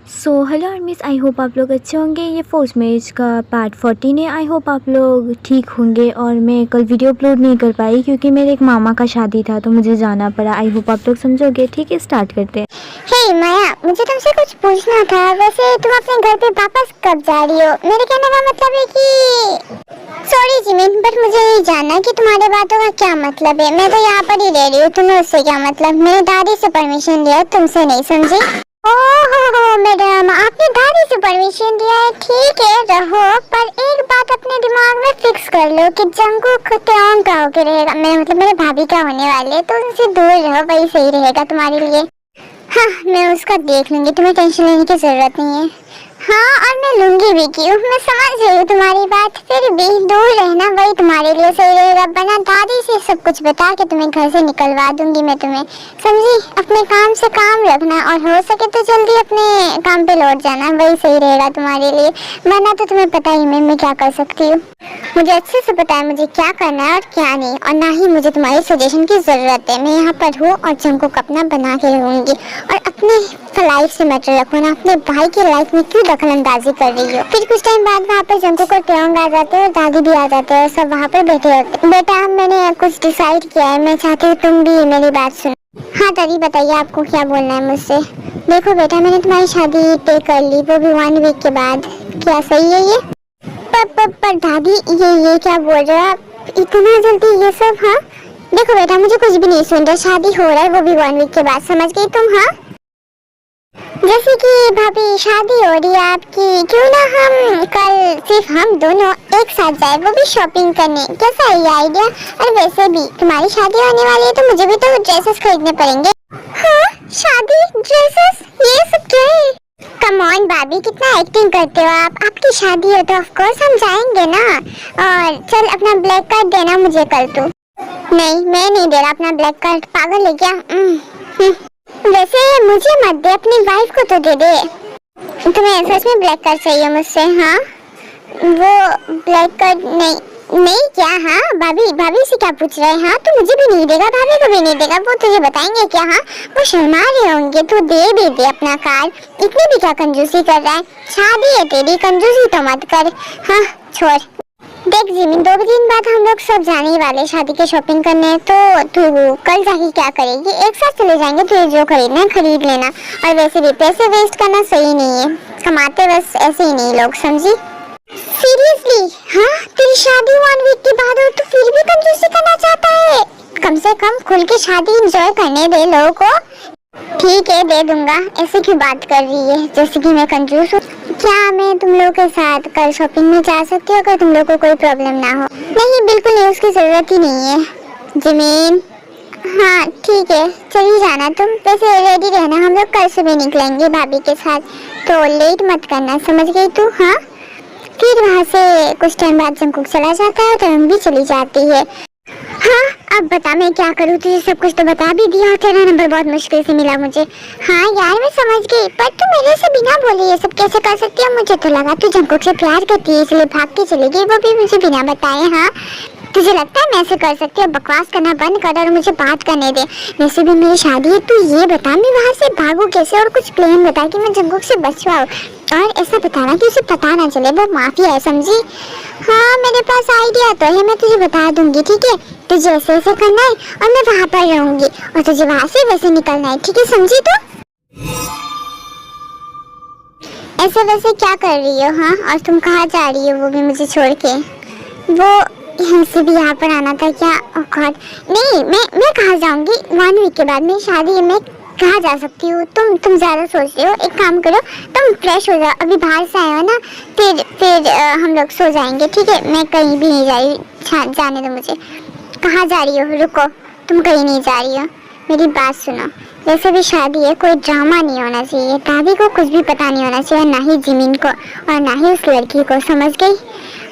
So hello आर्मीज, I hope आप लोग अच्छे होंगे। ये फोर्स मैरिज का पार्ट 14 है। आई होप आप लोग ठीक होंगे। और मैं कल वीडियो अपलोड नहीं कर पाई क्योंकि मेरे एक मामा का शादी था तो मुझे जाना पड़ा। आई होप आप लोग समझोगे। ठीक है, स्टार्ट करते हैं। हे माया, मुझे तुमसे कुछ पूछना था। वैसे तुम अपने घर पे वापस कब जा रही हो? मेरे कहने का मतलब है कि सॉरी जिमिन, बट मुझे ये जानना है कि तुम्हारे बातों का क्या मतलब है। मैं तो यहाँ पर ही रह रही हूँ, तुम्हें उससे क्या मतलब? मैंने दादी से परमिशन लिया, तुमसे नहीं, समझी? ओहो मैडम, आपने दादी से परमिशन दिया है, ठीक है रहो, पर एक बात अपने दिमाग में फिक्स कर लो कि जंगकुक त्योंग का होके रहेगा। मैं मतलब मेरे भाभी का होने वाले, तो उनसे दूर रहो, वही सही रहेगा तुम्हारे लिए। हाँ, मैं उसका देख लूंगी, तुम्हें टेंशन लेने की जरूरत नहीं है। हाँ, और मैं लूंगी भी क्यों, मैं समझ रही हूँ तुम्हारी बात, फिर भी दूर रहना वही तुम्हारे लिए सही रहेगा। बना दादी से सब कुछ बता के तुम्हें घर से निकलवा दूंगी मैं तुम्हें, समझी? अपने काम से काम रखना और हो सके तो जल्दी अपने काम पे लौट जाना, वही सही रहेगा तुम्हारे लिए। वरना तो तुम्हें पता ही मैं क्या कर सकती हूँ। मुझे अच्छे से पता है मुझे क्या करना है और क्या नहीं, और ना ही मुझे तुम्हारी सजेशन की जरूरत है। मैं यहाँ पर हूँ और जंगकुक अपना बना के रहूंगी, और अपने लाइफ से मैटर रखो ना, अपने भाई की लाइफ में क्यों दखल अंदाजी कर रही हो? फिर कुछ टाइम बाद वहाँ पर जंगकुक और त्योंग आ जाते हैं और दादी भी आ जाते हैं, सब वहाँ पर बैठे होते हैं। बेटा, मैंने कुछ डिसाइड किया है, मैं चाहती हूँ तुम भी मेरी बात सुनो। हाँ दादी, बताइए आपको क्या बोलना है मुझसे। देखो बेटा, मैंने तुम्हारी शादी तय कर ली, वो भी 1 वीक के बाद। क्या सही है ये? पर दादी, ये क्या बोल रहे हो आप, इतना जल्दी ये सब? हाँ देखो बेटा, मुझे कुछ भी नहीं सुन रहा, शादी हो रहा है वो भी 1 वीक के बाद, समझ गई तुम? हाँ, जैसे कि भाभी शादी हो रही है आपकी, क्यों ना हम कल सिर्फ हम दोनों एक साथ जाए, वो भी शॉपिंग करने। कैसा है ये आइडिया? और वैसे भी तुम्हारी शादी होने वाली है तो मुझे भी तो ड्रेसेस खरीदने पड़ेंगे। हाँ, शादी ड्रेसेस, ये सब क्या है? कम ऑन भाभी, कितना एक्टिंग करते हो आप। आपकी शादी है तो ऑफ कोर्स हम जाएंगे ना। और चल अपना ब्लैक कार्ड देना मुझे कल तो। नहीं, मैं नहीं दे रहा अपना ब्लैक कार्ड, पागल है क्या? वैसे मुझे मत दे, अपनी वाइफ को तो दे दे। तुम्हें सच में ब्लैक कार्ड चाहिए मुझसे? हाँ, वो ब्लैक कार्ड नहीं क्या? हाँ भाभी से क्या पूछ रहे हैं? हाँ, तो मुझे भी नहीं देगा, भाभी को भी नहीं देगा, वो तुझे बताएंगे क्या? हाँ, वो शर्मा रहे होंगे, तू दे भी दे अपना कार्ड। इतनी भी क्या कंजूसी कर रहा है? शादी है तेरी, कंजूसी तो मत कर। हाँ छोड़। देख जिमिन, 2 दिन बाद हम लोग सब जाने ही वाले शादी के शॉपिंग करने, तो तू कल जाके क्या करेगी? एक साथ चले जाएंगे, तुझे जो खरीदना है खरीद लेना। और वैसे भी पैसे वेस्ट करना सही नहीं है, कमाते बस ऐसे ही नहीं लोग, समझी? सीरियसली? हाँ, तेरी शादी 1 वीक के बाद हो तो फिर भी कंजूसी करना चाहता है? कम से कम खुल के शादी एंजॉय करने दे लोगों को। ठीक है, दे दूंगा, ऐसे क्यों बात कर रही है जैसे कि मैं कंजूस हूँ? क्या मैं तुम लोगों के साथ कल शॉपिंग में जा सकती हूँ अगर तुम लोगों को कोई प्रॉब्लम ना हो? नहीं, बिल्कुल नहीं, उसकी जरूरत ही नहीं है जिमीन। हाँ ठीक है, चली जाना तुम। वैसे रेडी रहना, हम लोग कल सुबह निकलेंगे भाभी के साथ, तो लेट मत करना, समझ गई तू? हाँ, फिर वहाँ से कुछ टाइम बाद जंगकुक चला जाता है तो हम भी चली जाती है। हाँ, अब बता मैं क्या करूँ? तुझे सब कुछ तो बता भी दिया और तेरा नंबर बहुत मुश्किल से मिला मुझे। हाँ यार, मैं समझ गई, पर तू मेरे से बिना बोले ये सब कैसे कर सकती है? मुझे तो लगा तू जंगकुक से प्यार करती है इसलिए भाग के चली गई, वो भी मुझे बिना बताए। हाँ, तुझे लगता है मैं ऐसे कर सकती हूँ? बकवास करना बंद कर और मुझे बात करने दे। वैसे भी मेरी शादी है, तू ये बता मैं वहाँ से भागू कैसे? और कुछ प्लान बता कि मैं जंगकुक से बच पाऊँ, और ऐसा बताना कि उसे पता ना चले वो माफिया है, समझी? हाँ, मेरे पास आइडिया तो है, मैं तुझे बता दूंगी, ठीक है? तुझे ऐसे ऐसे करना है और मैं वहाँ पर रहूंगी, और तुझे वहाँ से वैसे निकलना है, ठीक है? समझी? तो ऐसे वैसे क्या कर रही हो? हाँ, और तुम कहाँ जा रही हो वो भी मुझे छोड़ के? वो यहाँ से भी यहाँ पर आना था क्या? ओह गॉड, नहीं, मैं कहाँ जाऊंगी? 1 वीक के बाद मेरी शादी है, मैं कहाँ जा सकती हूँ? तुम ज़्यादा सोच रहे हो। एक काम करो, तुम फ्रेश हो जाओ, अभी बाहर से आए हो ना, फिर हम लोग सो जाएंगे, ठीक है? मैं कहीं भी नहीं जा रही, जाने दो मुझे। कहाँ जा रही हो? रुको, तुम कहीं नहीं जा रही हो, मेरी बात सुनो। वैसे भी शादी है, कोई ड्रामा नहीं होना चाहिए, दादी को कुछ भी पता नहीं होना चाहिए, ना ही जिमिन को और ना ही उस लड़की को, समझ गई?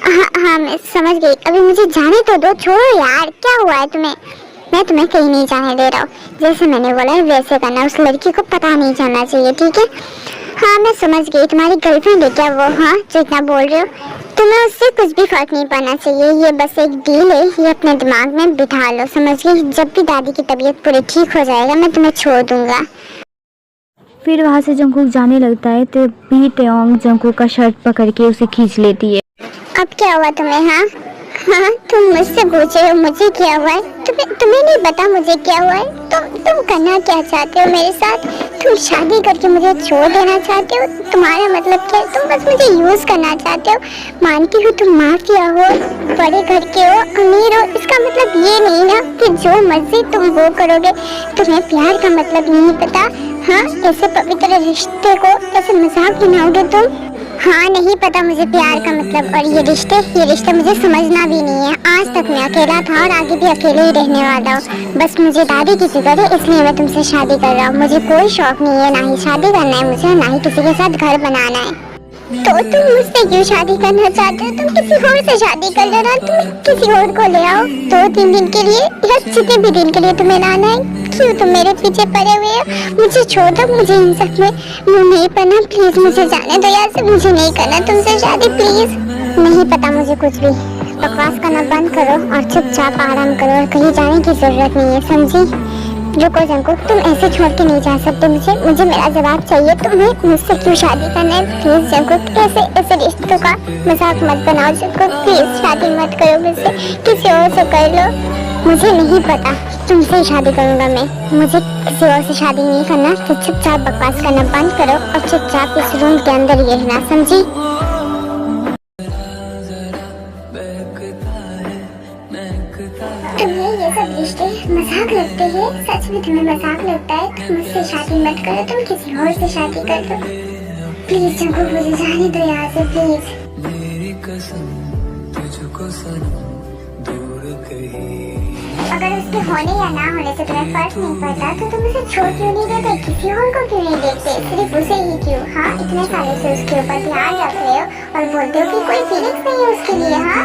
हाँ मैं समझ गई, अभी मुझे जाने तो दो। छोड़ो यार, क्या हुआ है तुम्हें? मैं तुम्हें कहीं नहीं जाने दे रहा हूँ, जैसे मैंने बोला है वैसे करना, उस लड़की को पता नहीं चलना चाहिए, ठीक है? हाँ मैं समझ गई, तुम्हारी गर्लफ्रेंड है क्या वो? हाँ, जो इतना बोल रहे हो, तुम्हें उससे कुछ भी फर्क नहीं पड़ना चाहिए, ये बस एक डील है, ये अपने दिमाग में बिठा लो, समझ गई? जब भी दादी की तबीयत पूरी ठीक हो जाएगा मैं तुम्हें छोड़ दूंगा। फिर वहाँ से जंगकुक जाने लगता है तो भी टेयोंग जंगकुक का शर्ट पकड़ के उसे खींच लेती है। अब क्या हुआ तुम्हें? हाँ हाँ, तुम मुझसे पूछ रहे हो मुझे क्या हुआ है? तुम्हें नहीं पता मुझे क्या हुआ है? तुम करना क्या चाहते हो मेरे साथ? तुम शादी करके मुझे छोड़ देना चाहते हो? तुम्हारा मतलब क्या है? तुम बस मुझे यूज करना चाहते हो। मानती हूँ तुम माफिया हो, बड़े घर के हो, अमीर हो, इसका मतलब ये नहीं ना कि जो मर्जी तुम वो करोगे। तुम्हें प्यार का मतलब नहीं पता। हाँ, ऐसे पवित्र रिश्ते को ऐसे मजाक बनाओगे तुम? हाँ, नहीं पता मुझे प्यार का मतलब। और ये रिश्ते मुझे समझना भी नहीं है। आज तक मैं अकेला था और आगे भी अकेले ही रहने वाला हूँ। बस मुझे दादी की फिक्र है, इसलिए मैं तुमसे शादी कर रहा हूँ। मुझे कोई शौक नहीं है, ना ही शादी करना है मुझे, ना ही किसी के साथ घर बनाना है। तो तुम मुझसे क्यों शादी करना चाहते हो? तुम किसी और से शादी कर लेना, तुम किसी और को ले आओ 2-3 दिन के लिए या जितने भी दिन के लिए तुम्हें लाना है। क्यों तुम मेरे पीछे पड़े हुए हो? मुझे छोड़ दो, मुझे इन सब में मुँह नहीं पड़ना। प्लीज मुझे जाने दो यहाँ से, मुझे नहीं करना तुमसे शादी, प्लीज। नहीं पता मुझे कुछ भी। बकवास करना बंद करो और चुपचाप आराम करो और कहीं जाने की जरूरत नहीं है, समझी? रुको जंगकुक, तुम ऐसे छोड़ के नहीं जा सकते मुझे मेरा जवाब चाहिए। तुम्हें मुझसे क्यों शादी करना है? प्लीज जंगकुक, ऐसे रिश्तों का मजाक मत बनाओ जंगकुक, प्लीज शादी मत करो मुझसे, किसी और से कर लो। मुझे नहीं पता, तुमसे ही शादी करूंगा मैं। मुझे किसी और से शादी नहीं करना, तो चुपचाप बकवास करना बंद करो और चुपचाप इस रूम के अंदर ही रहना, समझी? तुम्हें ये सब रिश्ते मजाक लगते हैं? सच में तुम्हें मजाक लगता है? तुम मुझसे शादी मत करो, तुम किसी और से शादी कर दो। प्लीज जंगकुक, मुझे जाने दो यहाँ से, प्लीज। मेरी कसम तुझको सनम दूर कहीं। अगर उसके होने या ना होने से तुम्हें फर्क नहीं पड़ता तो तुम उसे छोड़ क्यों नहीं देते? किसी और को क्यों नहीं देखते? सिर्फ उसे ही क्यों? हाँ, इतने सालों से उसके ऊपर ध्यान रख रहे हो और बोलते हो कि कोई फीलिंग्स नहीं है उसके लिए। हाँ,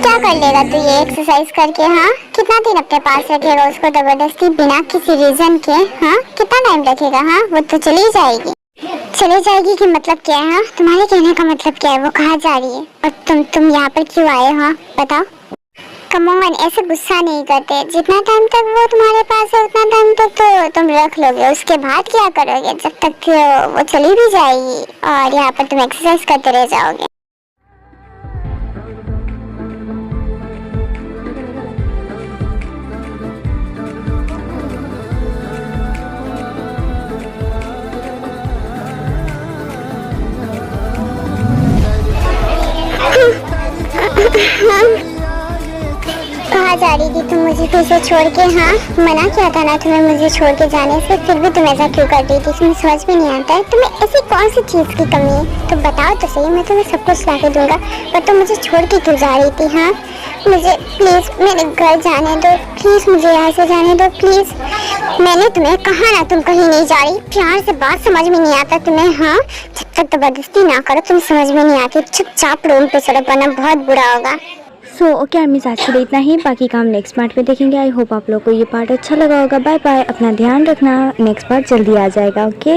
क्या कर लेगा तू ये एक्सरसाइज करके? हाँ, कितना दिन अपने पास रखेगा उसको जबरदस्ती बिना किसी रीजन के? हाँ, कितना टाइम रखेगा? हाँ, वो तो चली जाएगी। चले जाएगी कि मतलब क्या है? हाँ, तुम्हारे कहने का मतलब क्या है? वो कहाँ जा रही है और तुम यहाँ पर क्यों आए? हाँ बताओ। कम ऑन, ऐसे गुस्सा नहीं करते। जितना टाइम तक वो तुम्हारे पास है उतना टाइम तक तो तुम रख लोगे, उसके बाद क्या करोगे? जब तक वो चली भी जाएगी और यहाँ पर तुम एक्सरसाइज करते रह जाओगे। कहाँ जा रही थी तुम मुझे फिर से छोड़ के? हाँ, मना किया था ना तुम्हें मुझे छोड़ के जाने से, फिर भी तुम ऐसा क्यों कर रही थी? तुम्हें समझ में नहीं आता है तुम्हें ऐसी कौन सी चीज़ की कमी है? तो बताओ तो सही, मैं तुम्हें सब कुछ ला के दूंगा। पर तुम मुझे छोड़ के क्यों जा रही थी? हाँ, मुझे प्लीज़ मेरे घर जाने दो, प्लीज़ मुझे यहाँ से जाने दो, प्लीज़। मैंने तुम्हें कहा ना तुम कहीं नहीं जा रही। प्यार से बात समझ में नहीं आता तुम्हें? हाँ, जब तक जबरदस्ती ना करो तुम समझ में नहीं आती। चुपचाप रूम पे चलो वरना बहुत बुरा होगा। सो ओके आर्मीज, आज के लिए इतना ही। बाकी काम नेक्स्ट पार्ट में देखेंगे। आई होप आप लोग को ये पार्ट अच्छा लगा होगा। बाय बाय, अपना ध्यान रखना, नेक्स्ट पार्ट जल्दी आ जाएगा। ओके।